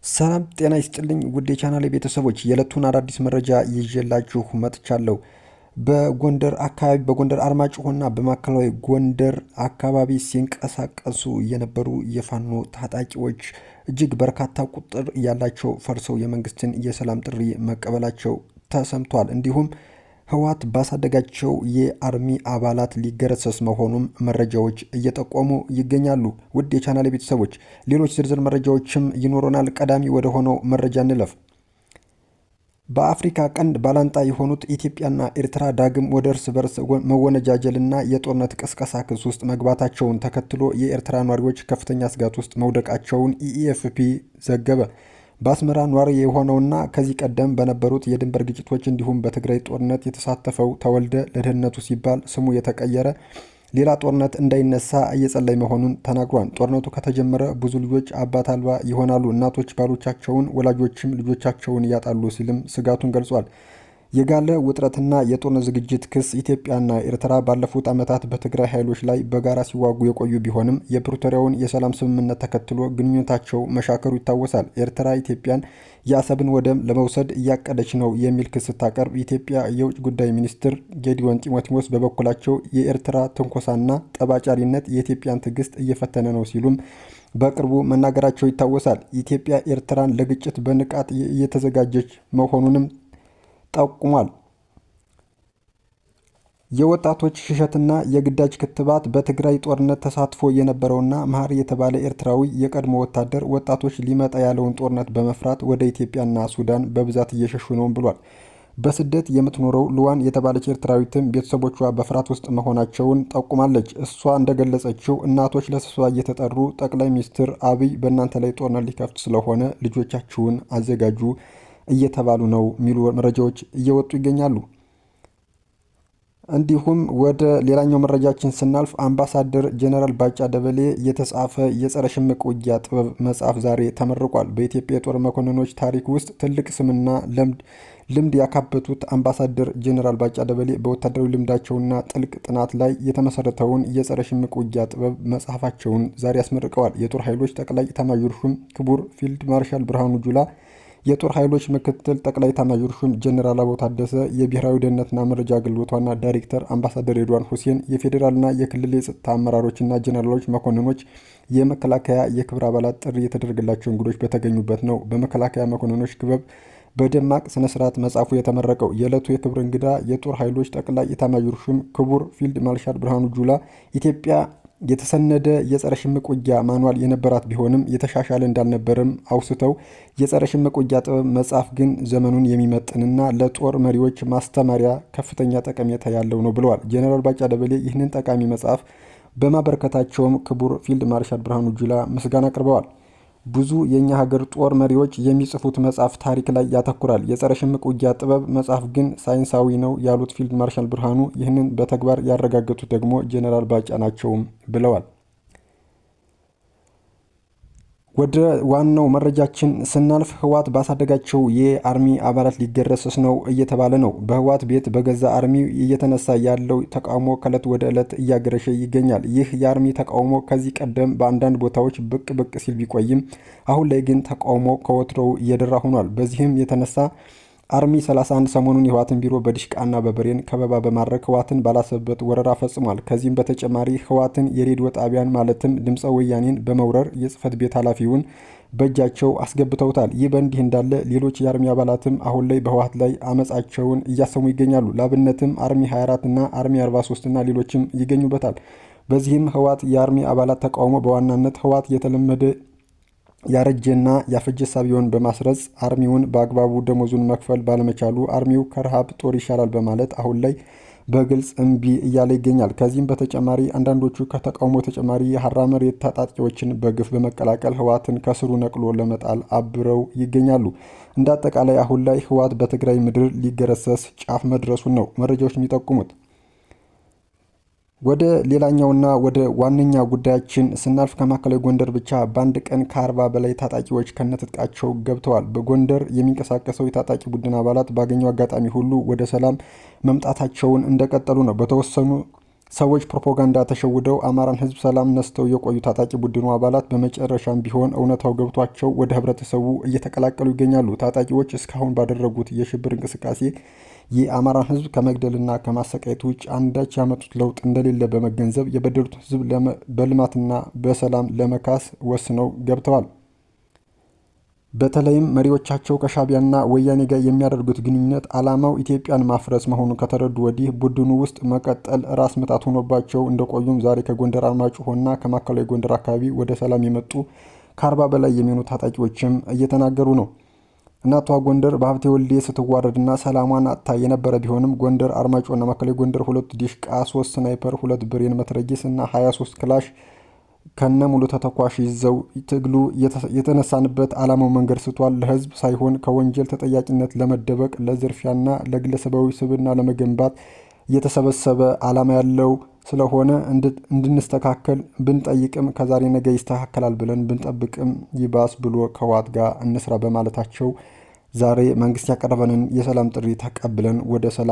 ሰላም ጤና ይስጥልኝ ውድ የቻናሌ ቤተሰቦች የዕለቱን አዳዲስ መረጃ ይዤላችሁ መጥቻለሁ። በጎንደር አርማጭሆና በማዕከላዊ ጎንደር አካባቢ ሲንቀሳቀሱ የነበሩ የፋኖ ታጣቂዎች እጅግ በርካታ ቁጥር ያላቸው ፈርሰው የመንግስትን የሰላም ጥሪ መቀበላቸው ተሰምቷል። እንዲሁም ህወሓት ባሳደጋቸው የአርሚ አባላት ሊገረሰስ መሆኑም መረጃዎች እየጠቆሙ ይገኛሉ። ውድ የቻናሌ ቤተሰቦች ሌሎች ዝርዝር መረጃዎችም ይኖሩናል። ቀዳሚ ወደ ሆነው መረጃ እንለፍ። በአፍሪካ ቀንድ ባላንጣ የሆኑት ኢትዮጵያና ኤርትራ ዳግም ወደ እርስ በርስ መወነጃጀልና የጦርነት ቅስቀሳ ክስ ውስጥ መግባታቸውን ተከትሎ የኤርትራ ነዋሪዎች ከፍተኛ ስጋት ውስጥ መውደቃቸውን ኢኤፍፒ ዘገበ። በአስመራ ነዋሪ የሆነውና ከዚህ ቀደም በነበሩት የድንበር ግጭቶች እንዲሁም በትግራይ ጦርነት የተሳተፈው ተወልደ ለደህንነቱ ሲባል ስሙ የተቀየረ ሌላ ጦርነት እንዳይነሳ እየጸለይ መሆኑን ተናግሯል። ጦርነቱ ከተጀመረ ብዙ ልጆች አባት አልባ ይሆናሉ፣ እናቶች ባሎቻቸውን፣ ወላጆችም ልጆቻቸውን ያጣሉ ሲልም ስጋቱን ገልጿል። የጋለ ውጥረትና የጦርነት ዝግጅት ክስ ኢትዮጵያና ኤርትራ ባለፉት ዓመታት በትግራይ ኃይሎች ላይ በጋራ ሲዋጉ የቆዩ ቢሆንም የፕሪቶሪያውን የሰላም ስምምነት ተከትሎ ግንኙነታቸው መሻከሩ ይታወሳል። ኤርትራ ኢትዮጵያን የአሰብን ወደብ ለመውሰድ እያቀደች ነው የሚል ክስ ስታቀርብ፣ የኢትዮጵያ የውጭ ጉዳይ ሚኒስትር ጌዲዮን ጢሞቴዎስ በበኩላቸው የኤርትራ ትንኮሳና ጠባጫሪነት የኢትዮጵያን ትዕግስት እየፈተነ ነው ሲሉም በቅርቡ መናገራቸው ይታወሳል። ኢትዮጵያ ኤርትራን ለግጭት በንቃት እየተዘጋጀች መሆኑንም ጠቁሟል። የወጣቶች ሽሽትና የግዳጅ ክትባት በትግራይ ጦርነት ተሳትፎ የነበረውና መሀሪ የተባለ ኤርትራዊ የቀድሞ ወታደር ወጣቶች ሊመጣ ያለውን ጦርነት በመፍራት ወደ ኢትዮጵያና ሱዳን በብዛት እየሸሹ ነው ብሏል። በስደት የምትኖረው ልዋን የተባለች ኤርትራዊትም ቤተሰቦቿ በፍርሃት ውስጥ መሆናቸውን ጠቁማለች። እሷ እንደገለጸችው እናቶች ለስብሰባ እየተጠሩ ጠቅላይ ሚኒስትር አብይ በእናንተ ላይ ጦርነት ሊከፍት ስለሆነ ልጆቻችሁን አዘጋጁ እየተባሉ ነው የሚሉ መረጃዎች እየወጡ ይገኛሉ። እንዲሁም ወደ ሌላኛው መረጃችን ስናልፍ አምባሳደር ጄኔራል ባጫ ደበሌ የተጻፈ የጸረ ሽምቅ ውጊያ ጥበብ መጽሐፍ ዛሬ ተመርቋል። በኢትዮጵያ የጦር መኮንኖች ታሪክ ውስጥ ትልቅ ስምና ልምድ ያካበቱት አምባሳደር ጄኔራል ባጫ ደበሌ በወታደራዊ ልምዳቸውና ጥልቅ ጥናት ላይ የተመሰረተውን የጸረ ሽምቅ ውጊያ ጥበብ መጽሐፋቸውን ዛሬ አስመርቀዋል። የጦር ኃይሎች ጠቅላይ ኤታማዦር ሹም ክቡር ፊልድ ማርሻል ብርሃኑ ጁላ፣ የጦር ኃይሎች ምክትል ጠቅላይ ኤታማዦር ሹም ጄኔራል አበባው ታደሰ፣ የብሔራዊ ደህንነትና መረጃ አገልግሎት ዋና ዳይሬክተር አምባሳደር ሬድዋን ሁሴን፣ የፌዴራልና የክልል የጸጥታ አመራሮችና ጄኔራሎች፣ መኮንኖች፣ የመከላከያ የክብር አባላት፣ ጥሪ የተደረገላቸው እንግዶች በተገኙበት ነው በመከላከያ መኮንኖች ክበብ በደማቅ ስነ ስርዓት መጽሐፉ የተመረቀው። የዕለቱ የክብር እንግዳ የጦር ኃይሎች ጠቅላይ ኤታማዦር ሹም ክቡር ፊልድ ማርሻል ብርሃኑ ጁላ ኢትዮጵያ የተሰነደ የጸረ ሽምቅ ውጊያ ማንዋል የነበራት ቢሆንም የተሻሻለ እንዳልነበረም አውስተው የጸረ ሽምቅ ውጊያ ጥበብ መጽሐፍ ግን ዘመኑን የሚመጥንና ለጦር መሪዎች ማስተማሪያ ከፍተኛ ጠቀሜታ ያለው ነው ብለዋል። ጄኔራል ባጫ ደበሌ ይህንን ጠቃሚ መጽሐፍ በማበረከታቸውም ክቡር ፊልድ ማርሻል ብርሃኑ ጁላ ምስጋና አቅርበዋል። ብዙ የእኛ ሀገር ጦር መሪዎች የሚጽፉት መጽሐፍ ታሪክ ላይ ያተኩራል፣ የጸረ ሽምቅ ውጊያ ጥበብ መጽሐፍ ግን ሳይንሳዊ ነው ያሉት ፊልድ ማርሻል ብርሃኑ ይህንን በተግባር ያረጋገጡት ደግሞ ጄኔራል ባጫ ናቸውም ብለዋል። ወደ ዋናው መረጃችን ስናልፍ ህወሓት ባሳደጋቸው የአርሚ አባላት ሊገረሰስ ነው እየተባለ ነው። በህወሓት ቤት በገዛ አርሚው እየተነሳ ያለው ተቃውሞ ከእለት ወደ ዕለት እያገረሸ ይገኛል። ይህ የአርሚ ተቃውሞ ከዚህ ቀደም በአንዳንድ ቦታዎች ብቅ ሲል ቢቆይም አሁን ላይ ግን ተቃውሞ ከወትሮው እየደራ ሆኗል። በዚህም የተነሳ አርሚ 31 ሰሞኑን የህወሓትን ቢሮ በዲሽቃና በብሬን ከበባ በማድረግ ህወሓትን ባላሰበበት ወረራ ፈጽሟል። ከዚህም በተጨማሪ ህወሓትን የሬዲዮ ጣቢያን ማለትም ድምፀ ወያኔን በመውረር የጽህፈት ቤት ኃላፊውን በእጃቸው አስገብተውታል። ይህ በእንዲህ እንዳለ ሌሎች የአርሚ አባላትም አሁን ላይ በህወሓት ላይ አመጻቸውን እያሰሙ ይገኛሉ። ላብነትም አርሚ 24 እና አርሚ 43 እና ሌሎችም ይገኙበታል። በዚህም ህወሓት የአርሚ አባላት ተቃውሞ በዋናነት ህወሓት የተለመደ ያረጀና ያፈጀ ሳቢውን በማስረጽ አርሚውን በአግባቡ ደሞዙን መክፈል ባለመቻሉ አርሚው ከረሃብ ጦር ይሻላል በማለት አሁን ላይ በግልጽ እምቢ እያለ ይገኛል። ከዚህም በተጨማሪ አንዳንዶቹ ከተቃውሞ ተጨማሪ የሀራ መሬት ታጣቂዎችን በግፍ በመቀላቀል ህወሓትን ከስሩ ነቅሎ ለመጣል አብረው ይገኛሉ። እንደ አጠቃላይ አሁን ላይ ህወሓት በትግራይ ምድር ሊገረሰስ ጫፍ መድረሱን ነው መረጃዎች የሚጠቁሙት። ወደ ሌላኛውና ወደ ዋነኛ ጉዳያችን ስናልፍ ከማዕከላዊ ጎንደር ብቻ በአንድ ቀን ከ40 በላይ ታጣቂዎች ከነትጥቃቸው ገብተዋል። በጎንደር የሚንቀሳቀሰው የታጣቂ ቡድን አባላት ባገኘው አጋጣሚ ሁሉ ወደ ሰላም መምጣታቸውን እንደቀጠሉ ነው። በተወሰኑ ሰዎች ፕሮፓጋንዳ ተሸውደው አማራን ህዝብ ሰላም ነስተው የቆዩ ታጣቂ ቡድኑ አባላት በመጨረሻም ቢሆን እውነታው ገብቷቸው ወደ ህብረተሰቡ እየተቀላቀሉ ይገኛሉ። ታጣቂዎች እስካሁን ባደረጉት የሽብር እንቅስቃሴ የአማራን ህዝብ ከመግደልና ከማሰቃየት ውጭ አንዳች ያመጡት ለውጥ እንደሌለ በመገንዘብ የበደሉት ህዝብ በልማትና በሰላም ለመካስ ወስነው ገብተዋል። በተለይም መሪዎቻቸው ከሻዕቢያና ወያኔ ጋር የሚያደርጉት ግንኙነት ዓላማው ኢትዮጵያን ማፍረስ መሆኑን ከተረዱ ወዲህ ቡድኑ ውስጥ መቀጠል ራስ ምታት ሆኖባቸው እንደቆዩም ዛሬ ከጎንደር አርማጭሆና ከማዕከላዊ ጎንደር አካባቢ ወደ ሰላም የመጡ ከ40 በላይ የሚሆኑ ታጣቂዎችም እየተናገሩ ነው። እናቷ ጎንደር በሀብቴ ወልዴ ስትዋረድና ሰላሟን አጥታ የነበረ ቢሆንም ጎንደር አርማጭሆና ማዕከላዊ ጎንደር 2 ዲሽቃ፣ 3 ስናይፐር፣ 2 ብሬን መትረጊስ እና 23 ክላሽ ከነ ሙሉ ተተኳሽ ይዘው ትግሉ የተነሳንበት ዓላማው መንገድ ስቷል። ለህዝብ ሳይሆን ከወንጀል ተጠያቂነት ለመደበቅ ለዝርፊያና ለግለሰባዊ ስብዕና ለመገንባት የተሰበሰበ ዓላማ ያለው ስለሆነ እንድንስተካከል ብንጠይቅም ከዛሬ ነገ ይስተካከላል ብለን ብንጠብቅም ይባስ ብሎ ከህወሓት ጋር እንስራ በማለታቸው ዛሬ መንግስት ያቀረበንን የሰላም ጥሪ ተቀብለን ወደ ሰላም